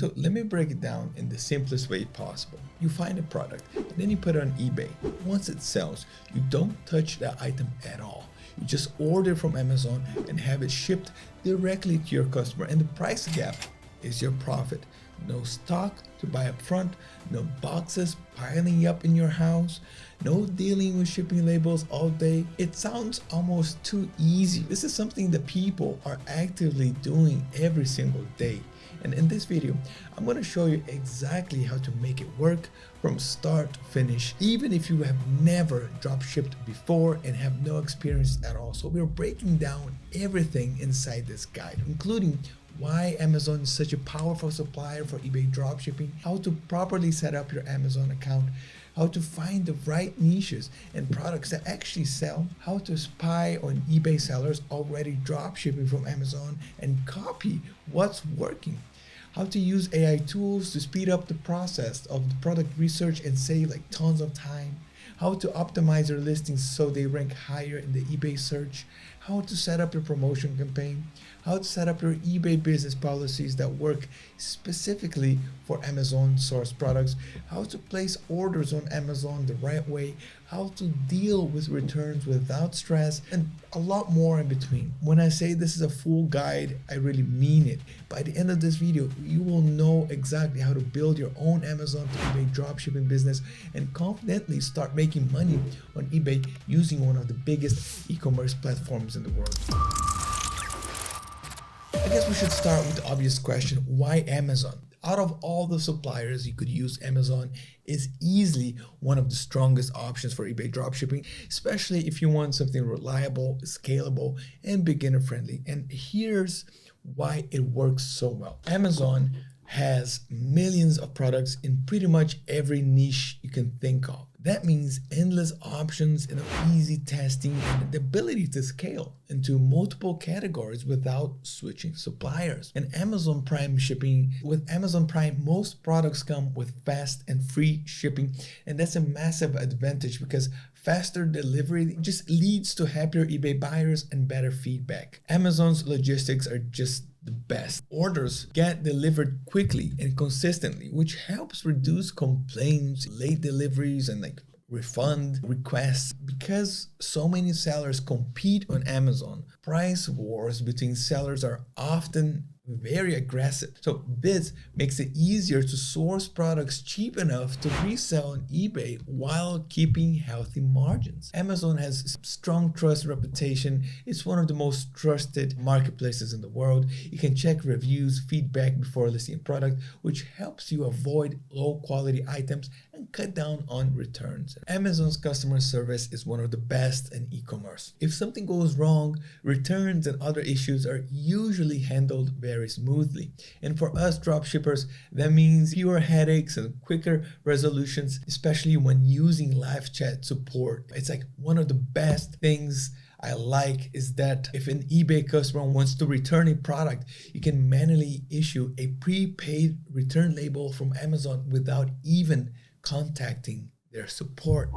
So let me break it down in the simplest way possible. You find a product and then you put it on eBay. Once it sells, you don't touch that item at all. You just order from Amazon and have it shipped directly to your customer, and the price gap is your profit. No stock to buy up front, no boxes piling up in your house, no dealing with shipping labels all day. It sounds almost too easy. This is something that people are actively doing every single day. And in this video, I'm going to show you exactly how to make it work from start to finish, even if you have never drop shipped before and have no experience at all. So we're breaking down everything inside this guide, including why Amazon is such a powerful supplier for eBay dropshipping, how to properly set up your Amazon account, how to find the right niches and products that actually sell, how to spy on eBay sellers already dropshipping from Amazon and copy what's working, how to use AI tools to speed up the process of the product research and save like tons of time, how to optimize your listings so they rank higher in the eBay search, how to set up your promotion campaign, how to set up your eBay business policies that work specifically for Amazon source products, how to place orders on Amazon the right way, how to deal with returns without stress, and a lot more in between. When I say this is a full guide, I really mean it. By the end of this video, you will know exactly how to build your own Amazon to eBay dropshipping business and confidently start making money on eBay using one of the biggest e-commerce platforms in the world. I guess we should start with the obvious question, why Amazon? Out of all the suppliers you could use, Amazon is easily one of the strongest options for eBay dropshipping, especially if you want something reliable, scalable, and beginner friendly. And here's why it works so well. Amazon has millions of products in pretty much every niche you can think of. That means endless options and easy testing and the ability to scale into multiple categories without switching suppliers. And Amazon Prime shipping, with Amazon Prime, most products come with fast and free shipping. And that's a massive advantage because faster delivery just leads to happier eBay buyers and better feedback. Amazon's logistics are just the best. Orders get delivered quickly and consistently, which helps reduce complaints, late deliveries, and refund requests. Because so many sellers compete on Amazon, price wars between sellers are often very aggressive. So this makes it easier to source products cheap enough to resell on eBay while keeping healthy margins. Amazon has strong trust reputation. It's one of the most trusted marketplaces in the world. You can check reviews, feedback before listing a product, which helps you avoid low quality items and cut down on returns. Amazon's customer service is one of the best in e-commerce. If something goes wrong, returns and other issues are usually handled very smoothly. And for us dropshippers, that means fewer headaches and quicker resolutions, especially when using live chat support. It's like one of the best things I like is that if an eBay customer wants to return a product, you can manually issue a prepaid return label from Amazon without even contacting their support.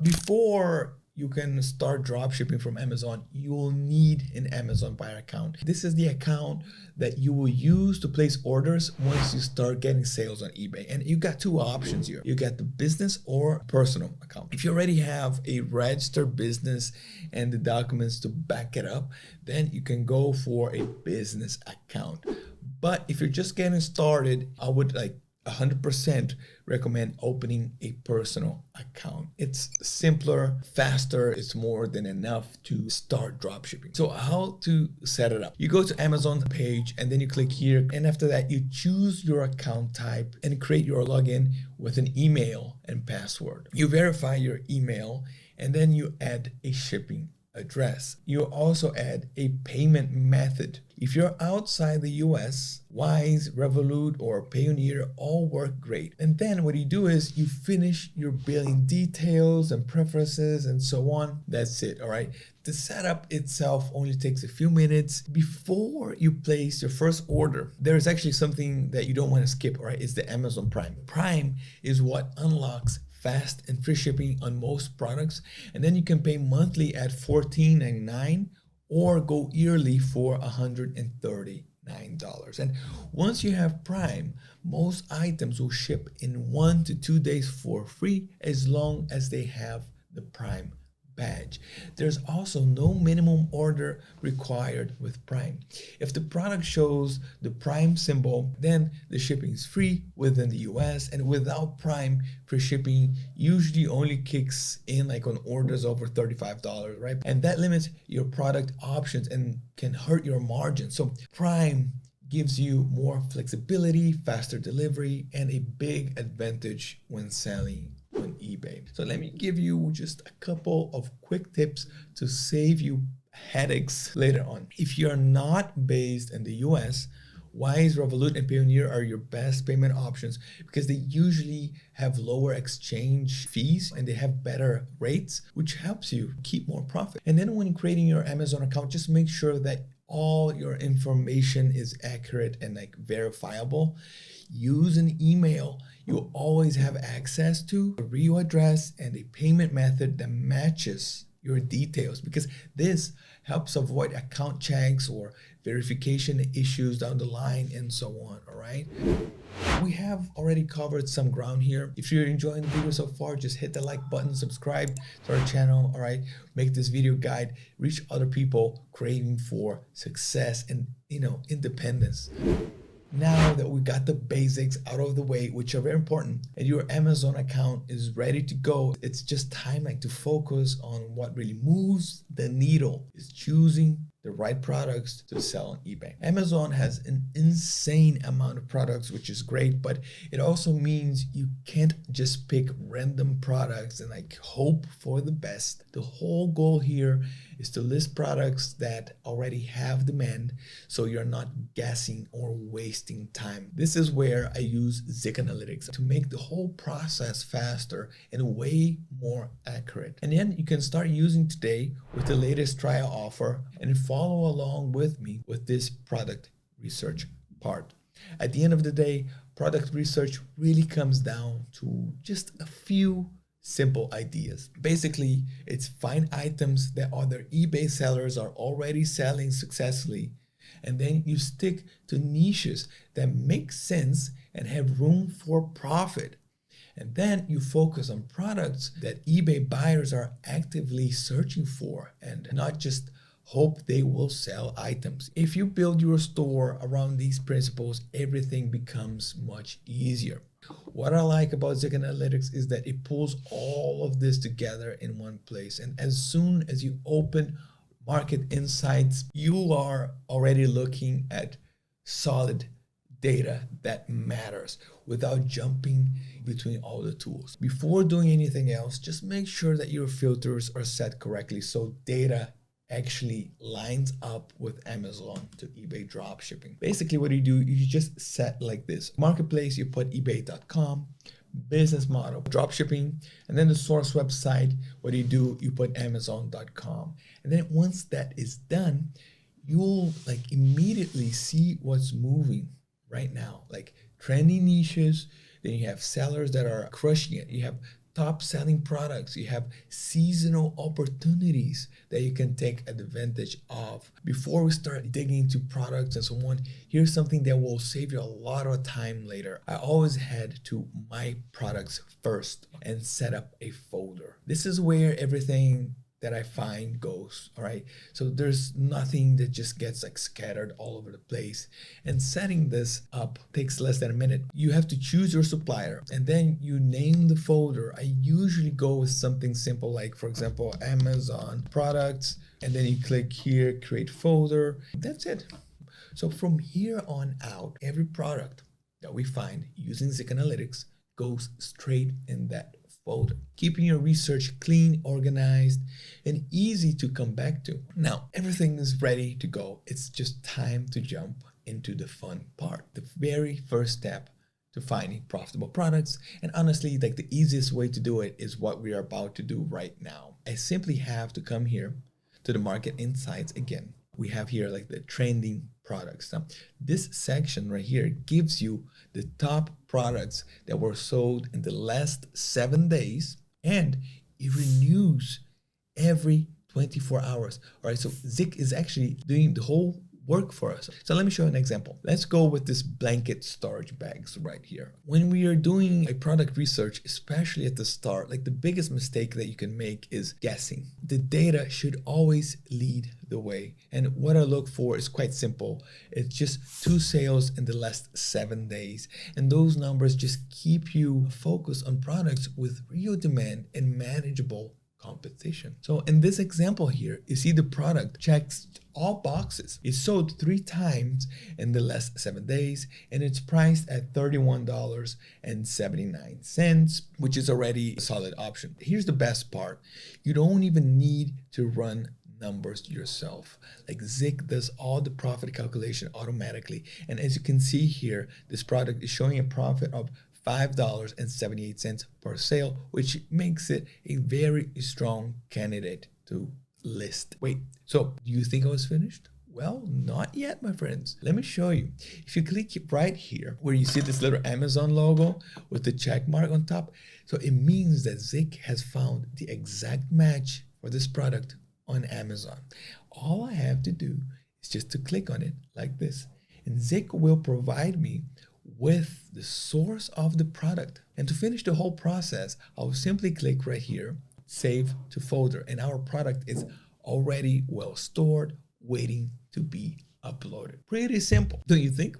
Before you can start dropshipping from Amazon, you will need an Amazon buyer account. This is the account that you will use to place orders once you start getting sales on eBay. And you got two options here. You got the business or personal account. If you already have a registered business and the documents to back it up, then you can go for a business account. But if you're just getting started, I would 100% recommend opening a personal account. It's simpler, faster, it's more than enough to start dropshipping. So how to set it up? You go to Amazon page and then you click here, and after that you choose your account type and create your login with an email and password. You verify your email and then you add a shipping address. You also add a payment method. If you're outside the US, Wise, Revolut, or Payoneer all work great. And then what you do is you finish your billing details and preferences and so on. That's it, all right? The setup itself only takes a few minutes. Before you place your first order, there's actually something that you don't want to skip, all right? It's the Amazon Prime. Prime is what unlocks fast and free shipping on most products, and then you can pay monthly at $14.99 or go yearly for $139. And once you have Prime, most items will ship in 1 to 2 days for free as long as they have the Prime badge. There's also no minimum order required with Prime. If the product shows the Prime symbol, then the shipping is free within the US, and without Prime, free shipping usually only kicks in like on orders over $35, right? And that limits your product options and can hurt your margin. So Prime gives you more flexibility, faster delivery, and a big advantage when selling on eBay. So let me give you just a couple of quick tips to save you headaches later on. If you're not based in the US, Wise, Revolut, and Payoneer are your best payment options because they usually have lower exchange fees and they have better rates, which helps you keep more profit. And then when creating your Amazon account, just make sure that all your information is accurate and like verifiable. Use an email you always have access to, a real address, and a payment method that matches your details, because this helps avoid account checks or verification issues down the line and so on. All right, we have already covered some ground here. If you're enjoying the video so far, just hit the like button, subscribe to our channel. All right, make this video guide reach other people craving for success and independence. Now that we got the basics out of the way, which are very important, and your Amazon account is ready to go, it's just time to focus on what really moves the needle, is choosing the right products to sell on eBay. Amazon has an insane amount of products, which is great, but it also means you can't just pick random products and hope for the best. The whole goal here is to list products that already have demand, so you're not guessing or wasting time. This is where I use Zik Analytics to make the whole process faster and way more accurate. And then you can start using today with the latest trial offer and follow along with me with this product research part. At the end of the day, product research really comes down to just a few simple ideas. Basically, it's find items that other eBay sellers are already selling successfully, and then you stick to niches that make sense and have room for profit. And then you focus on products that eBay buyers are actively searching for and not just hope they will sell items. If you build your store around these principles, everything becomes much easier. What I like about Zik Analytics is that it pulls all of this together in one place. And as soon as you open Market Insights, you are already looking at solid data that matters without jumping between all the tools. Before doing anything else, just make sure that your filters are set correctly so data actually lines up with Amazon to eBay dropshipping. Basically what you do, you just set like this. Marketplace, you put ebay.com, business model, dropshipping, and then the source website, what you do, you put amazon.com. And then once that is done, you'll immediately see what's moving right now, like trending niches. Then you have sellers that are crushing it. You have top selling products. You have seasonal opportunities that you can take advantage of. Before we start digging into products and so on, here's something that will save you a lot of time later. I always head to my products first and set up a folder. This is where everything that I find goes, all right? So there's nothing that just gets scattered all over the place. And setting this up takes less than a minute. You have to choose your supplier and then you name the folder. I usually go with something simple like, for example, Amazon products, and then you click here, create folder. That's it. So from here on out, every product that we find using Zik Analytics goes straight in that folder, keeping your research clean, organized, and easy to come back to. Now, everything is ready to go. It's just time to jump into the fun part, the very first step to finding profitable products. And honestly, the easiest way to do it is what we are about to do right now. I simply have to come here to the Market Insights again. We have here the trending products. Now, this section right here gives you the top products that were sold in the last 7 days, and it renews every 24 hours. All right, so Zik is actually doing the whole work for us. So let me show you an example. Let's go with this blanket storage bags right here. When we are doing a product research, especially at the start, like the biggest mistake that you can make is guessing. The data should always lead the way. And what I look for is quite simple. It's just 2 sales in the last 7 days. And those numbers just keep you focused on products with real demand and manageable competition. So in this example here, you see the product checks all boxes. It's sold 3 times in the last 7 days, and it's priced at $31.79, which is already a solid option. Here's the best part. You don't even need to run numbers yourself. Like Zik does all the profit calculation automatically. And as you can see here, this product is showing a profit of $5.78 per sale, which makes it a very strong candidate to list. Wait, so do you think I was finished? Well, not yet, my friends. Let me show you. If you click right here, where you see this little Amazon logo with the check mark on top, so it means that Zik has found the exact match for this product on Amazon. All I have to do is just to click on it like this, and Zik will provide me with the source of the product. And to finish the whole process, I'll simply click right here, save to folder, and our product is already well stored, waiting to be uploaded. Pretty simple, don't you think?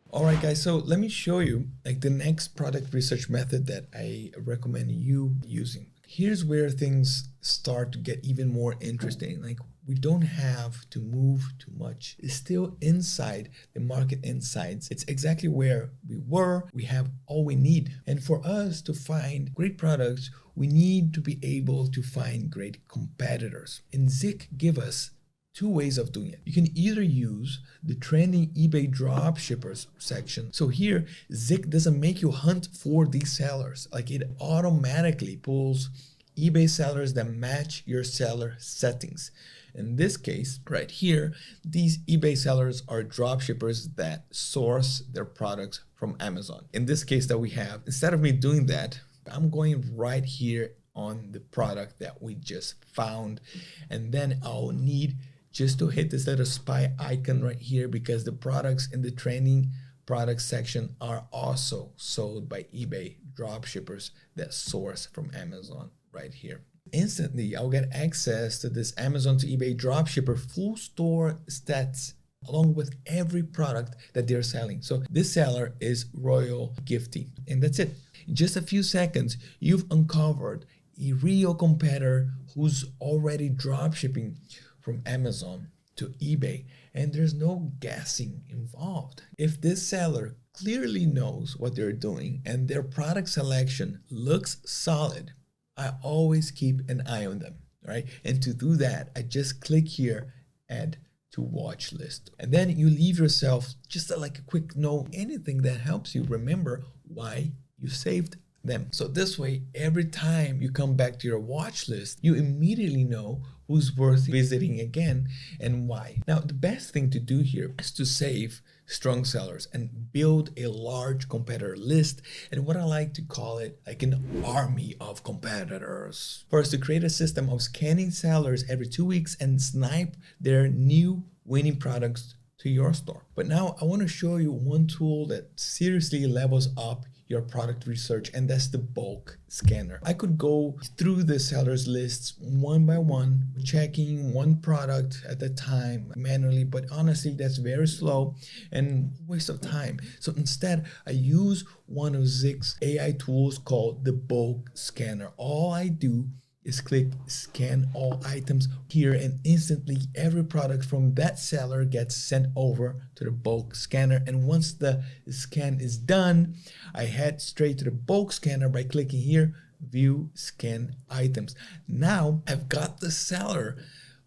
All right, guys, so let me show you like the next product research method that I recommend you using. Here's where things start to get even more interesting. Like, we don't have to move too much. It's still inside the market insights. It's exactly where we were. We have all we need. And for us to find great products, we need to be able to find great competitors. And Zik give us 2 ways of doing it. You can either use the trending eBay dropshippers section. So here, Zik doesn't make you hunt for these sellers. Like, it automatically pulls eBay sellers that match your seller settings. In this case, right here, these eBay sellers are dropshippers that source their products from Amazon. In this case that we have, instead of me doing that, I'm going right here on the product that we just found. And then I'll need just to hit this little spy icon right here, because the products in the trending product section are also sold by eBay dropshippers that source from Amazon right here. Instantly, I'll get access to this Amazon to eBay dropshipper full store stats along with every product that they're selling. So this seller is Royal Gifty, and that's it. In just a few seconds, you've uncovered a real competitor who's already dropshipping from Amazon to eBay, and there's no guessing involved. If this seller clearly knows what they're doing and their product selection looks solid, I always keep an eye on them, right? And to do that, I just click here, add to watch list. And then you leave yourself just like a quick note, anything that helps you remember why you saved them. So this way, every time you come back to your watch list, you immediately know who's worth visiting again and why. Now, the best thing to do here is to save strong sellers and build a large competitor list, and what I like to call it like an army of competitors. First, to create a system of scanning sellers every 2 weeks and snipe their new winning products to your store. But now I want to show you one tool that seriously levels up your product research, and that's the bulk scanner. I could go through the sellers lists one by one, checking one product at a time manually, but honestly, that's very slow and waste of time. So instead, I use one of Zik's AI tools called the bulk scanner. All I do is click scan all items here, and instantly every product from that seller gets sent over to the bulk scanner. And once the scan is done, I head straight to the bulk scanner by clicking here, view scan items. Now I've got the seller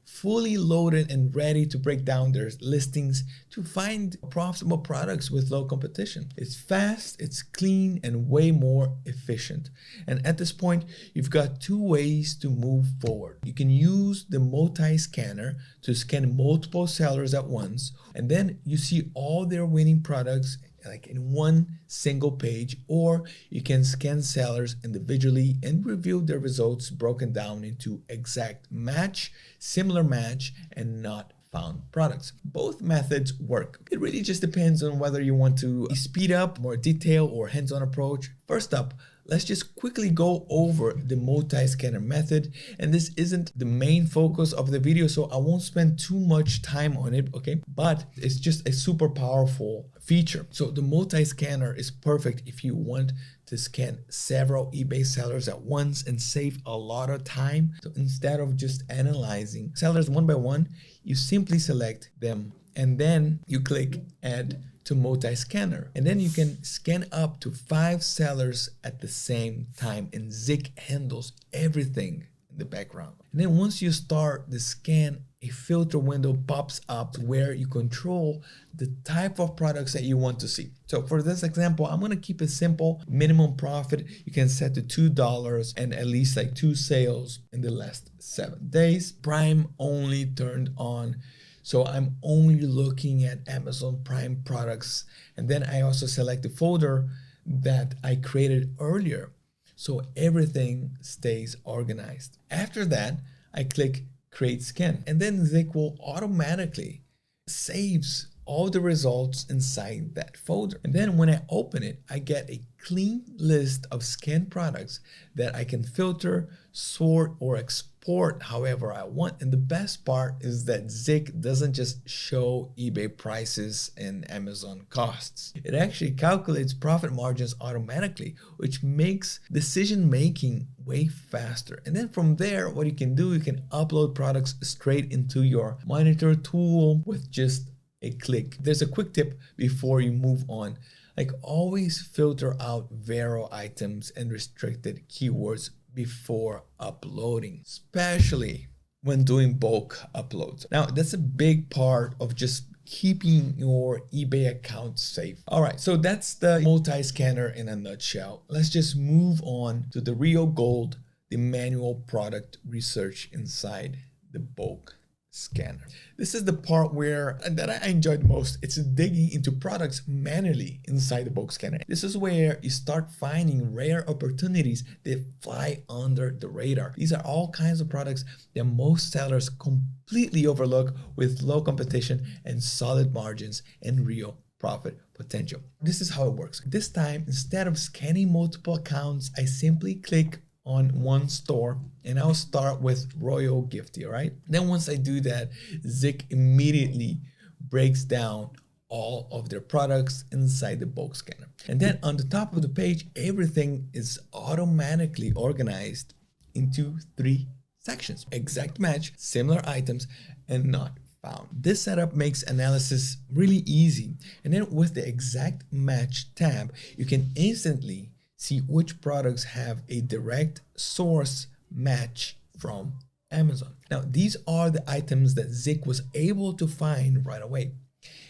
fully loaded and ready to break down their listings to find profitable products with low competition. It's fast, it's clean, and way more efficient. And at this point, you've got 2 ways to move forward. You can use the multi-scanner to scan multiple sellers at once, and then you see all their winning products like in one single page, or you can scan sellers individually and review their results broken down into exact match, similar match, and not found products. Both methods work. It really just depends on whether you want to speed up, more detail, or hands-on approach. First up, let's just quickly go over the multi-scanner method. And this isn't the main focus of the video, so I won't spend too much time on it, okay? But it's just a super powerful feature. So the multi-scanner is perfect if you want to scan several eBay sellers at once and save a lot of time. So instead of just analyzing sellers one by one, you simply select them and then you click add to multi-scanner, and then you can scan up to 5 sellers at the same time, and Zik handles everything in the background. And then once you start the scan, a filter window pops up where you control the type of products that you want to see. So for this example, I'm going to keep it simple. Minimum profit you can set to $2 and at least like 2 sales in the last 7 days. Prime only turned on, so I'm only looking at Amazon Prime products. And then I also select the folder that I created earlier, so everything stays organized. After that, I click create scan, and then Zik will automatically saves all the results inside that folder. And then when I open it, I get a clean list of scanned products that I can filter, sort, or export however I want. And the best part is that Zik doesn't just show eBay prices and Amazon costs. It actually calculates profit margins automatically, which makes decision making way faster. And then from there, what you can do, you can upload products straight into your monitor tool with just a click. There's a quick tip before you move on. Like, always filter out Vero items and restricted keywords before uploading, especially when doing bulk uploads. Now, that's a big part of just keeping your eBay account safe. All right, so that's the multi-scanner in a nutshell. Let's just move on to the real gold, the manual product research inside the bulk scanner. This is the part that I enjoyed most. It's digging into products manually inside the bulk scanner. This is where you start finding rare opportunities that fly under the radar. These are all kinds of products that most sellers completely overlook, with low competition and solid margins and real profit potential. This is how it works. This time, instead of scanning multiple accounts, I simply click on one store, and I'll start with Royal Gifty, all right? Then once I do that, Zik immediately breaks down all of their products inside the bulk scanner. And then on the top of the page, everything is automatically organized into 3 sections: exact match, similar items, and not found. This setup makes analysis really easy. And then with the exact match tab, you can instantly see which products have a direct source match from Amazon. Now, these are the items that Zik was able to find right away.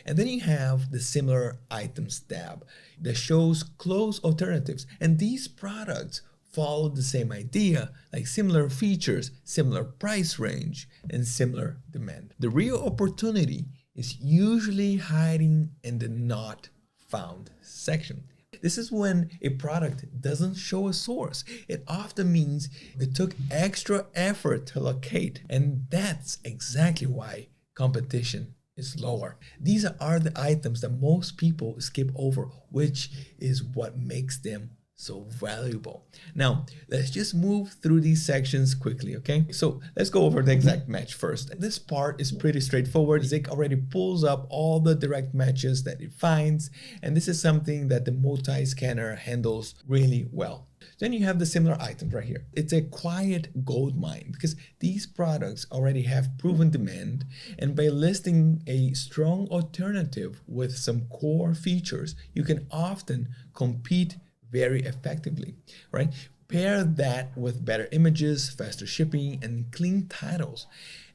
And then you have the similar items tab that shows close alternatives. And these products follow the same idea, like similar features, similar price range, and similar demand. The real opportunity is usually hiding in the not found section. This is when a product doesn't show a source. It often means it took extra effort to locate, and that's exactly why competition is lower. These are the items that most people skip over, which is what makes them so valuable. Now, let's just move through these sections quickly, okay? So let's go over the exact match first. This part is pretty straightforward. Zik already pulls up all the direct matches that it finds, and this is something that the multi-scanner handles really well. Then you have the similar items right here. It's a quiet gold mine because these products already have proven demand, and by listing a strong alternative with some core features, you can often compete very effectively, right? Pair that with better images, faster shipping, and clean titles,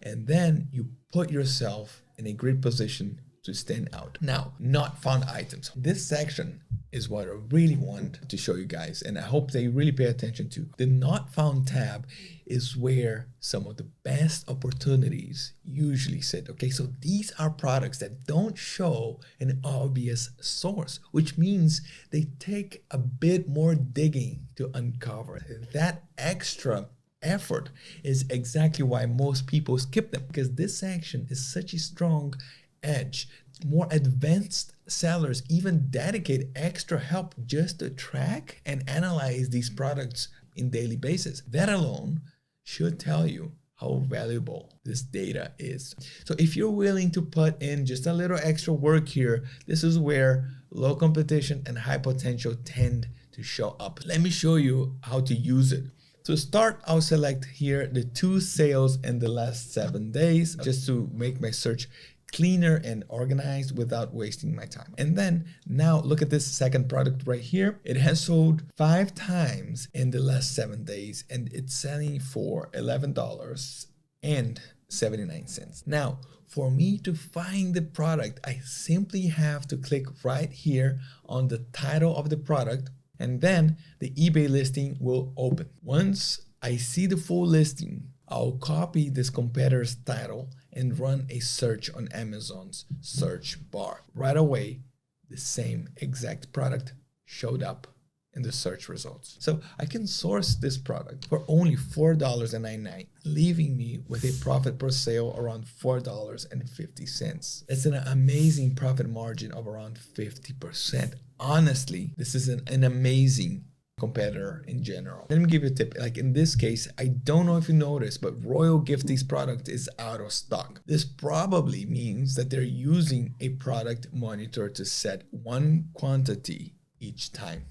and then you put yourself in a great position to stand out. Now, not found items. This section is what I really want to show you guys, and I hope that you really pay attention to. The not found tab is where some of the best opportunities usually sit. Okay, so these are products that don't show an obvious source, which means they take a bit more digging to uncover. That extra effort is exactly why most people skip them, because this section is such a strong edge. More advanced sellers even dedicate extra help just to track and analyze these products in daily basis. That alone should tell you how valuable this data is. So if you're willing to put in just a little extra work here, this is where low competition and high potential tend to show up. Let me show you how to use it. To start, I'll select here the 2 sales in the last 7 days just to make my search cleaner and organized without wasting my time. And then now look at this second product right here. It has sold 5 times in the last 7 days and it's selling for $11.79. Now, for me to find the product, I simply have to click right here on the title of the product, and then the eBay listing will open. Once I see the full listing, I'll copy this competitor's title and run a search on Amazon's search bar. Right away, the same exact product showed up in the search results. So I can source this product for only $4.99, leaving me with a profit per sale around $4.50. It's an amazing profit margin of around 50%. Honestly, this is an amazing competitor in general. Let me give you a tip. Like in this case, I don't know if you noticed, but Royal Gifty's product is out of stock. This probably means that they're using a product monitor to set one quantity each time.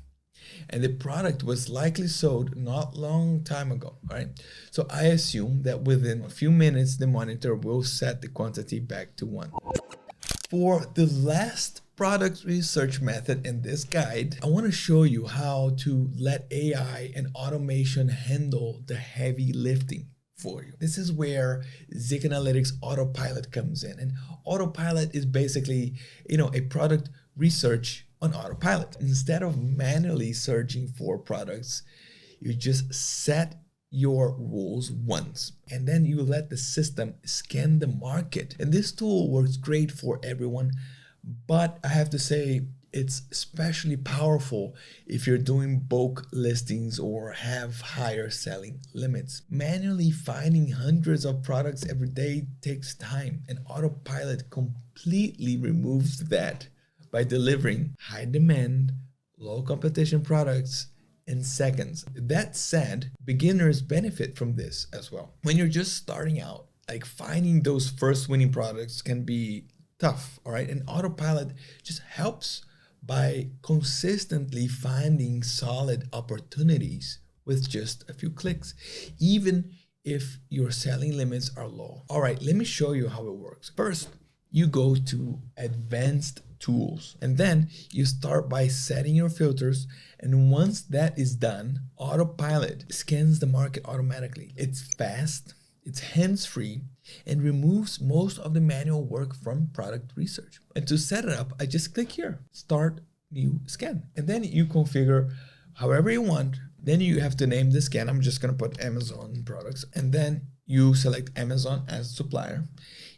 And the product was likely sold not long time ago, right? So I assume that within a few minutes, the monitor will set the quantity back to 1. For the last product research method in this guide, I want to show you how to let AI and automation handle the heavy lifting for you. This is where Zik Analytics AutoPilot comes in. And AutoPilot is basically, a product research on AutoPilot. Instead of manually searching for products, you just set your rules once and then you let the system scan the market. And this tool works great for everyone, but I have to say it's especially powerful if you're doing bulk listings or have higher selling limits. Manually finding hundreds of products every day takes time, and AutoPilot completely removes that by delivering high demand, low competition products in seconds. That said, beginners benefit from this as well. When you're just starting out, like finding those first winning products can be tough, all right? And AutoPilot just helps by consistently finding solid opportunities with just a few clicks, even if your selling limits are low. All right, let me show you how it works. First, you go to Advanced Tools, and then you start by setting your filters. And once that is done, AutoPilot scans the market automatically. It's fast, it's hands-free, and removes most of the manual work from product research. And to set it up, I just click here, Start New Scan. And then you configure however you want. Then you have to name the scan. I'm just gonna put Amazon products. And then you select Amazon as supplier.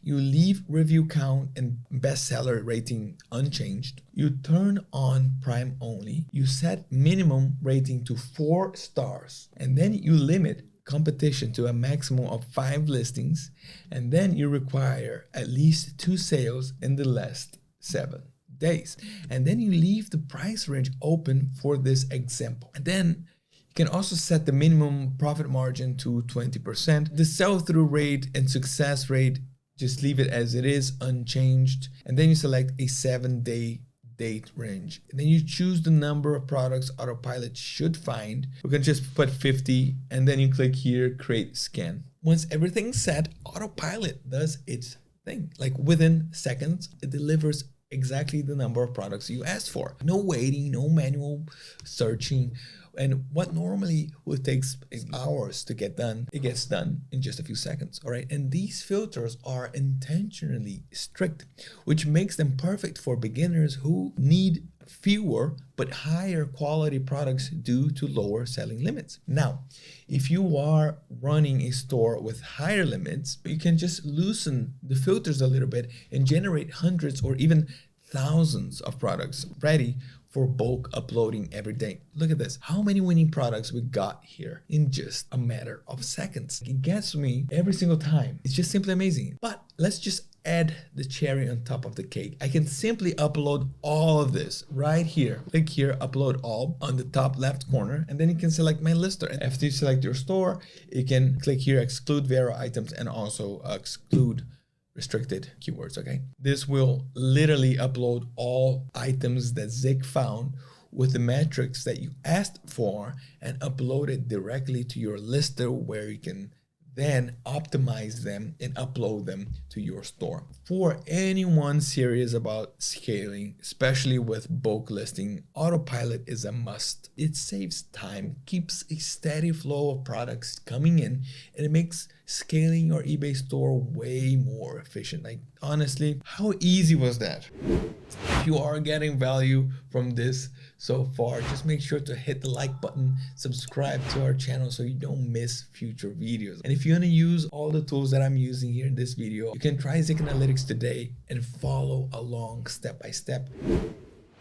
You leave review count and bestseller rating unchanged. You turn on Prime only. You set minimum rating to 4 stars. And then you limit competition to a maximum of 5 listings. And then you require at least 2 sales in the last 7 days. And then you leave the price range open for this example. And then you can also set the minimum profit margin to 20%. The sell-through rate and success rate, just leave it as it is, unchanged. And then you select a 7-day date range. And then you choose the number of products AutoPilot should find. We can just put 50, and then you click here, Create Scan. Once everything's set, AutoPilot does its thing. Like within seconds, it delivers exactly the number of products you asked for. No waiting, no manual searching. And what normally would take hours to get done, it gets done in just a few seconds, all right? And these filters are intentionally strict, which makes them perfect for beginners who need fewer but higher quality products due to lower selling limits. Now, if you are running a store with higher limits, you can just loosen the filters a little bit and generate hundreds or even thousands of products ready for bulk uploading every day. Look at this. How many winning products we got here in just a matter of seconds. It gets me every single time. It's just simply amazing. But let's just add the cherry on top of the cake. I can simply upload all of this right here. Click here, upload all on the top left corner, and then you can select my lister. And after you select your store, you can click here, exclude viral items, and also exclude restricted keywords, okay? This will literally upload all items that Zik found with the metrics that you asked for and upload it directly to your lister, where you can then optimize them and upload them to your store. For anyone serious about scaling, especially with bulk listing, AutoPilot is a must. It saves time, keeps a steady flow of products coming in, and it makes scaling your eBay store way more efficient. Like, honestly, how easy was that? If you are getting value from this so far, just make sure to hit the like button, subscribe to our channel so you don't miss future videos. And if you want to use all the tools that I'm using here in this video, you can try Zik Analytics today and follow along step by step.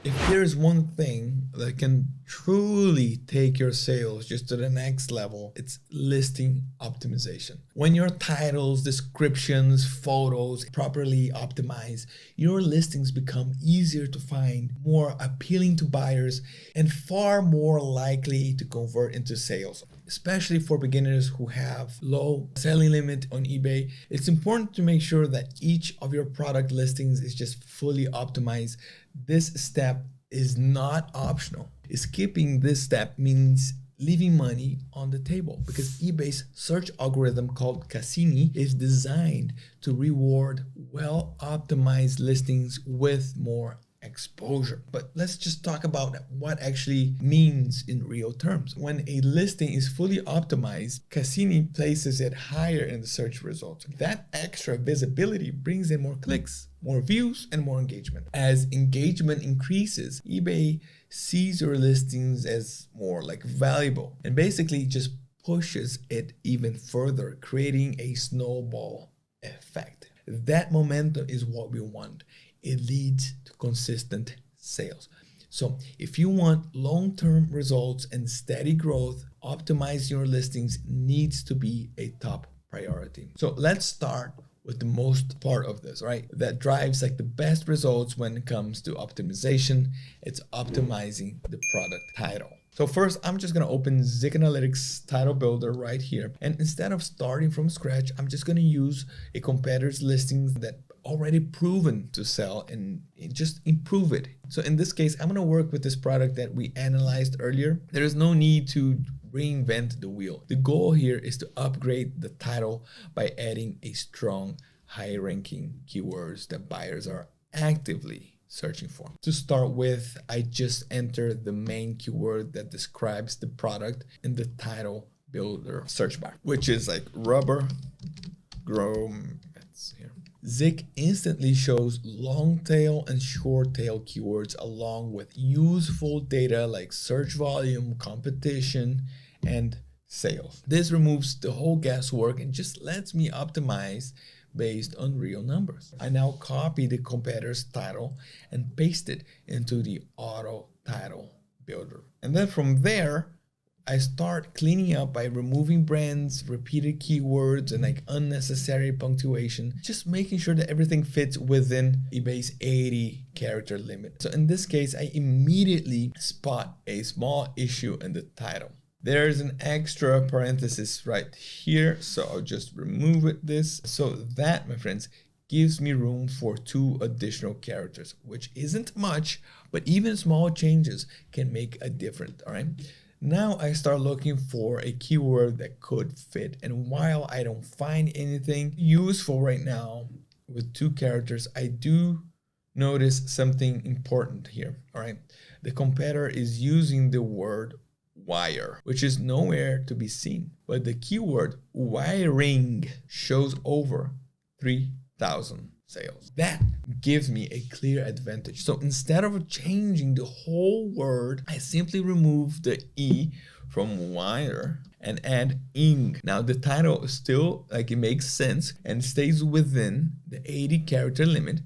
If there's one thing that can truly take your sales just to the next level, it's listing optimization. When your titles, descriptions, photos properly optimized, your listings become easier to find, more appealing to buyers, and far more likely to convert into sales. Especially for beginners who have low selling limit on eBay, it's important to make sure that each of your product listings is just fully optimized. This step is not optional. Skipping this step means leaving money on the table, because eBay's search algorithm called Cassini is designed to reward well-optimized listings with more exposure. But let's just talk about what actually means in real terms. When a listing is fully optimized, Cassini places it higher in the search results. That extra visibility brings in more clicks, more views, and more engagement. As engagement increases, eBay sees your listings as more like valuable and basically just pushes it even further, creating a snowball effect. That momentum is what we want. It leads to consistent sales. So if you want long-term results and steady growth, optimizing your listings needs to be a top priority. So let's start with the most part of this, right? That drives like the best results when it comes to optimization. It's optimizing the product title. So first, I'm just gonna open Zik Analytics Title Builder right here. And instead of starting from scratch, I'm just gonna use a competitor's listings that already proven to sell and just improve it. So in this case, I'm gonna work with this product that we analyzed earlier. There is no need to reinvent the wheel. The goal here is to upgrade the title by adding a strong, high-ranking keywords that buyers are actively searching for. To start with, I just enter the main keyword that describes the product in the title builder search bar, which is like rubber grommets here. Zik instantly shows long tail and short tail keywords along with useful data like search volume, competition, and sales. This removes the whole guesswork and just lets me optimize based on real numbers. I now copy the competitor's title and paste it into the auto title builder. And then from there, I start cleaning up by removing brands, repeated keywords, and like unnecessary punctuation, just making sure that everything fits within eBay's 80 character limit. So in this case, I immediately spot a small issue in the title. There's an extra parenthesis right here, so I'll just remove this. So that, my friends, gives me room for 2 additional characters, which isn't much, but even small changes can make a difference, all right? Now I start looking for a keyword that could fit, and while I don't find anything useful right now with 2 characters, I do notice something important here, all right? The competitor is using the word wire, which is nowhere to be seen, but the keyword wiring shows over 3,000 sales. That gives me a clear advantage. So instead of changing the whole word, I simply remove the E from wire and add ing. Now the title is still like it makes sense and stays within the 80 character limit.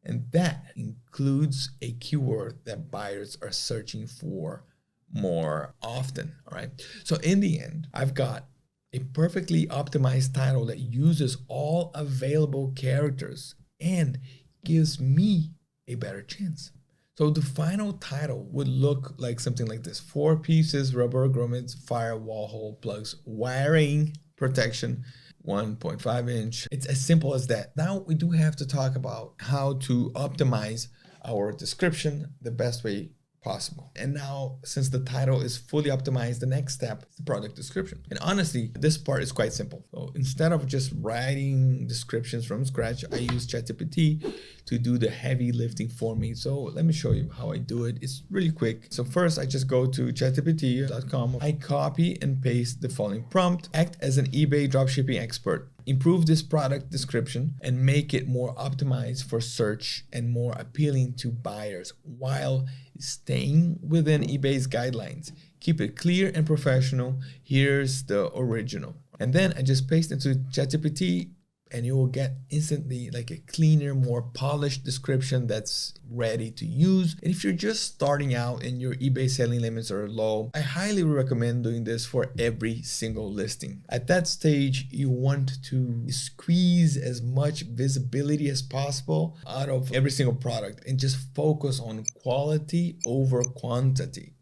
And that includes a keyword that buyers are searching for more often, all right? So in the end, I've got a perfectly optimized title that uses all available characters and gives me a better chance. So the final title would look like something like this: 4 pieces, rubber grommets, firewall hole plugs, wiring protection, 1.5 inch. It's as simple as that. Now we do have to talk about how to optimize our description the best way possible. And now, since the title is fully optimized, the next step is the product description. And honestly, this part is quite simple. So instead of just writing descriptions from scratch, I use ChatGPT to do the heavy lifting for me. So let me show you how I do it. It's really quick. So first, I just go to chatgpt.com. I copy and paste the following prompt: act as an eBay dropshipping expert. Improve this product description and make it more optimized for search and more appealing to buyers while staying within eBay's guidelines. Keep it clear and professional. Here's the original. And then I just paste into ChatGPT, and you will get instantly like a cleaner, more polished description that's ready to use. And if you're just starting out and your eBay selling limits are low, I highly recommend doing this for every single listing. At that stage, you want to squeeze as much visibility as possible out of every single product and just focus on quality over quantity.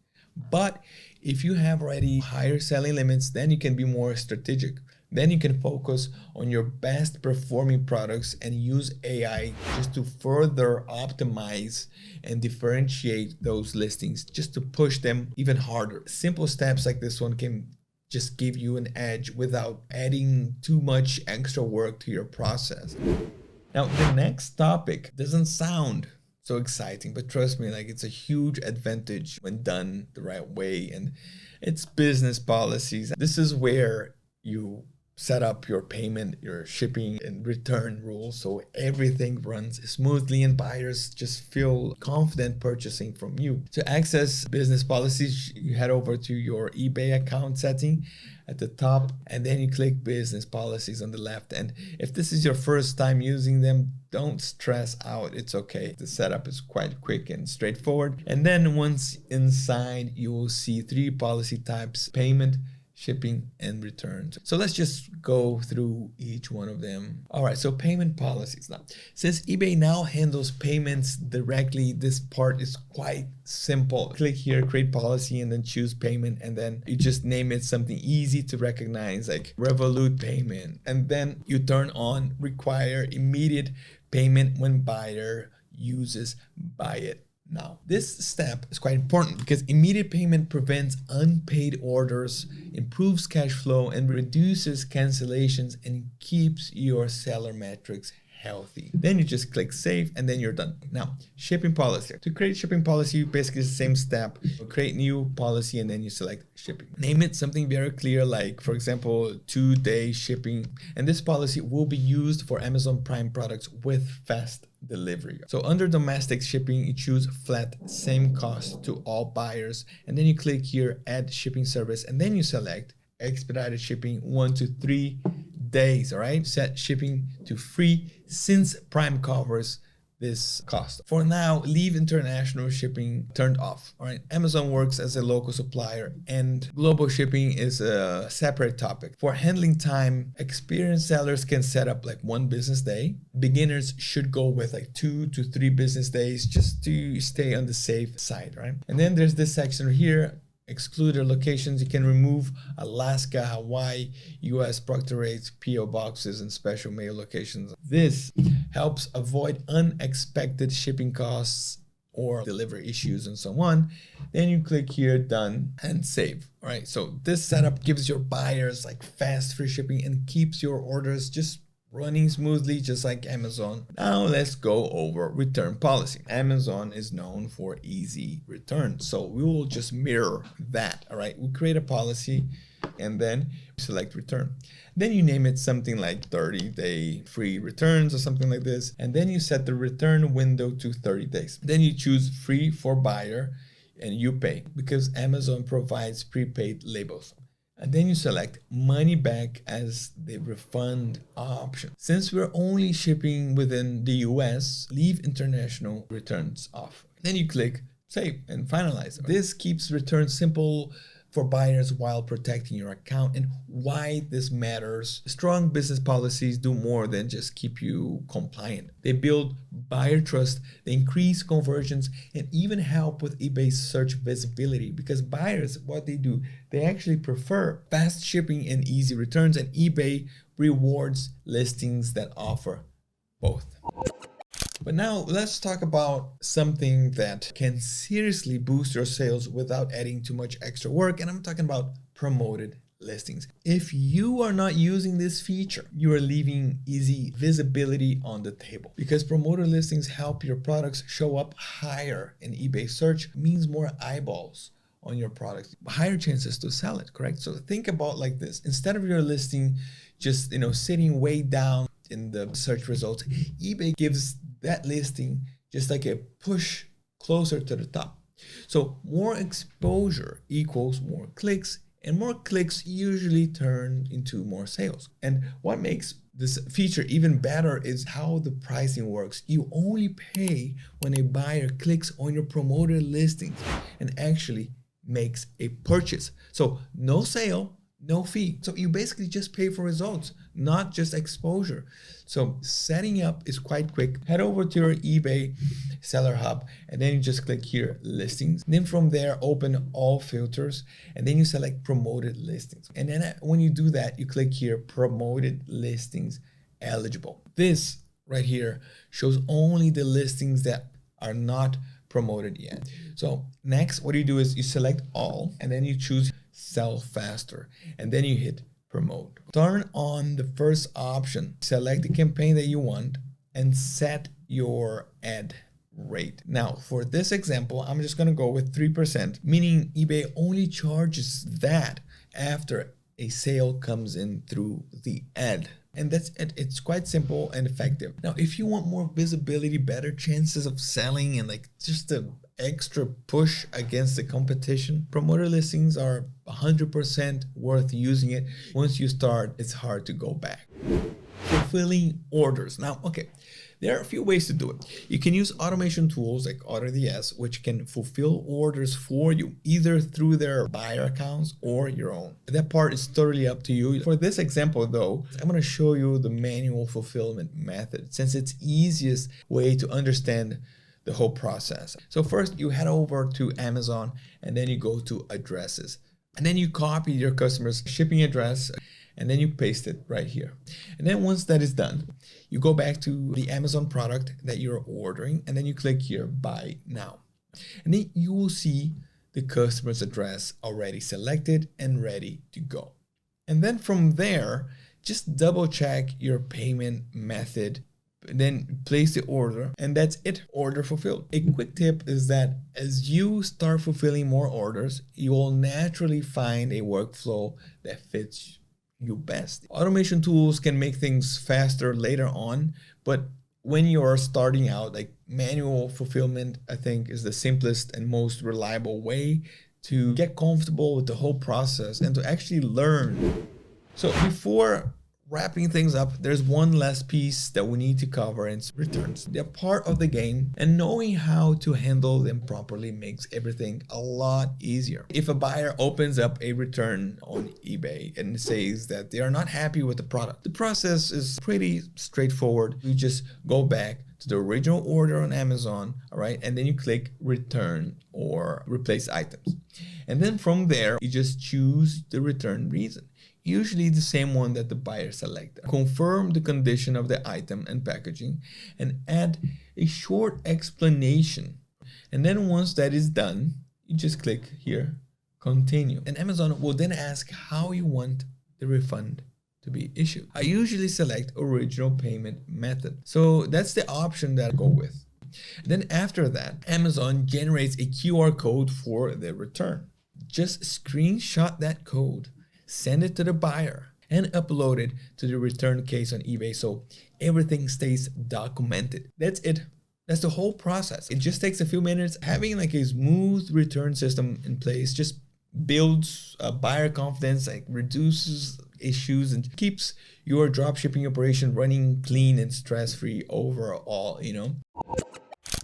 But if you have already higher selling limits, then you can be more strategic. Then you can focus on your best performing products and use AI just to further optimize and differentiate those listings, just to push them even harder. Simple steps like this one can just give you an edge without adding too much extra work to your process. Now, the next topic doesn't sound so exciting, but trust me, like, it's a huge advantage when done the right way, and it's business policies. This is where you set up your payment, your shipping and return rules, so everything runs smoothly and buyers just feel confident purchasing from you. To access business policies, you head over to your eBay account setting at the top, and then you click business policies on the left. And if this is your first time using them, don't stress out, it's okay. The setup is quite quick and straightforward. And then once inside, you will see 3 policy types: payment, shipping, and returns. So let's just go through each one of them. All right, so payment policies. Now, since eBay now handles payments directly, this part is quite simple. Click here, create policy, and then choose payment, and then you just name it something easy to recognize, like Revolut payment. And then you turn on require immediate payment when buyer uses buy it now. This step is quite important because immediate payment prevents unpaid orders, improves cash flow, and reduces cancellations, and keeps your seller metrics healthy. Then you just click save, and then you're done. Now, shipping policy. To create shipping policy, basically the same step. Create new policy, and then you select shipping. Name it something very clear, like, for example, 2-day shipping. And this policy will be used for Amazon Prime products with fast delivery. So under domestic shipping, you choose flat, same cost to all buyers, and then you click here, add shipping service, and then you select expedited shipping 1 to 3 days. All right, set shipping to free since Prime covers this cost. For now, leave international shipping turned off. All right, Amazon works as a local supplier, and global shipping is a separate topic. For handling time, experienced sellers can set up like 1 business day. Beginners should go with like 2 to 3 business days just to stay on the safe side, right? And then there's this section here, excluded locations. You can remove Alaska, Hawaii, US proctorates, PO boxes, and special mail locations. This helps avoid unexpected shipping costs or delivery issues and so on. Then you click here, done, and save. All right, so this setup gives your buyers like fast free shipping and keeps your orders just running smoothly, just like Amazon. Now let's go over return policy. Amazon is known for easy returns, so we will just mirror that. All right, we create a policy and then select return. Then you name it something like 30-day free returns or something like this, and then you set the return window to 30 days. Then you choose free for buyer and you pay because Amazon provides prepaid labels. And then you select money back as the refund option. Since we're only shipping within the US, leave international returns off. Then you click save and finalize. This keeps returns simple for buyers while protecting your account. And why this matters: strong business policies do more than just keep you compliant. They build buyer trust, they increase conversions, and even help with eBay's search visibility, because buyers, what they do, they actually prefer fast shipping and easy returns, and eBay rewards listings that offer both. But now let's talk about something that can seriously boost your sales without adding too much extra work, and I'm talking about promoted listings. If you are not using this feature, you are leaving easy visibility on the table, because promoted listings help your products show up higher in eBay search, means more eyeballs on your product, higher chances to sell it, correct? So think about like this: instead of your listing just sitting way down in the search results, eBay gives that listing just like a push closer to the top. So more exposure equals more clicks, and more clicks usually turn into more sales. And what makes this feature even better is how the pricing works. You only pay when a buyer clicks on your promoted listings and actually makes a purchase. So no sale, no fee. So you basically just pay for results, not just exposure. So setting up is quite quick. Head over to your eBay Seller Hub, and then you just click here, listings. And then from there, open all filters, and then you select promoted listings. And then when you do that, you click here, promoted listings eligible. This right here shows only the listings that are not promoted yet. So next, what you do is you select all, and then you choose sell faster, and then you hit promote. Turn on the first option, select the campaign that you want, and set your ad rate. Now for this example, I'm just going to go with 3%, meaning eBay only charges that after a sale comes in through the ad. And that's it. It's quite simple and effective. Now, if you want more visibility, better chances of selling, and like just the extra push against the competition, promoted listings are 100% worth using it. Once you start, it's hard to go back. Fulfilling orders. Now, okay, there are a few ways to do it. You can use automation tools like AutoDS, which can fulfill orders for you, either through their buyer accounts or your own. That part is totally up to you. For this example though, I'm going to show you the manual fulfillment method, since it's easiest way to understand the whole process. So first you head over to Amazon, and then you go to addresses, and then you copy your customer's shipping address, and then you paste it right here. And then once that is done, you go back to the Amazon product that you're ordering, and then you click here, buy now. And then you will see the customer's address already selected and ready to go. And then from there, just double check your payment method, then place the order, and that's it, order fulfilled. A quick tip is that as you start fulfilling more orders, you will naturally find a workflow that fits you best. Automation tools can make things faster later on, but when you are starting out, like manual fulfillment, I think is the simplest and most reliable way to get comfortable with the whole process and to actually learn. So before wrapping things up, there's one last piece that we need to cover, and it's returns. They're part of the game, and knowing how to handle them properly makes everything a lot easier. If a buyer opens up a return on eBay and says that they are not happy with the product, the process is pretty straightforward. You just go back to the original order on Amazon, all right, and then you click return or replace items. And then from there, you just choose the return reason, usually the same one that the buyer selected. Confirm the condition of the item and packaging, and add a short explanation. And then once that is done, you just click here, continue. And Amazon will then ask how you want the refund to be issued. I usually select original payment method. So that's the option that I go with. And then after that, Amazon generates a QR code for the return. Just screenshot that code, send it to the buyer, and upload it to the return case on eBay so everything stays documented. That's it. That's the whole process. It just takes a few minutes. Having like a smooth return system in place just builds buyer confidence, like reduces issues and keeps your dropshipping operation running clean and stress-free overall, you know.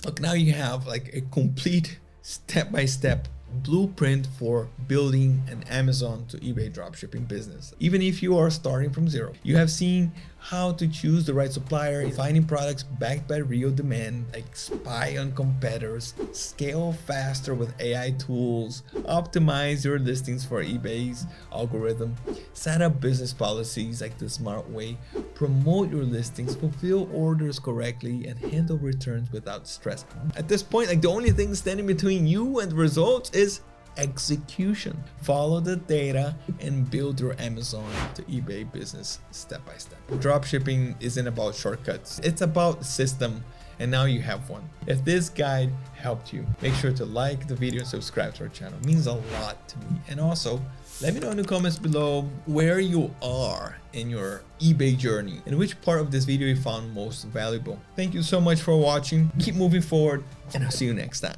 Look, now you have like a complete step-by-step blueprint for building an Amazon to eBay dropshipping business. Even if you are starting from zero, you have seen how to choose the right supplier, finding products backed by real demand, like spy on competitors, scale faster with AI tools, optimize your listings for eBay's algorithm, set up business policies like the smart way, promote your listings, fulfill orders correctly, and handle returns without stress. At this point, like the only thing standing between you and the results is execution. Follow the data and build your Amazon to eBay business step by step. Dropshipping isn't about shortcuts, it's about system, and now you have one. If this guide helped you, make sure to like the video and subscribe to our channel. It means a lot to me. And also, let me know in the comments below where you are in your eBay journey and which part of this video you found most valuable. Thank you so much for watching. Keep moving forward, and I'll see you next time.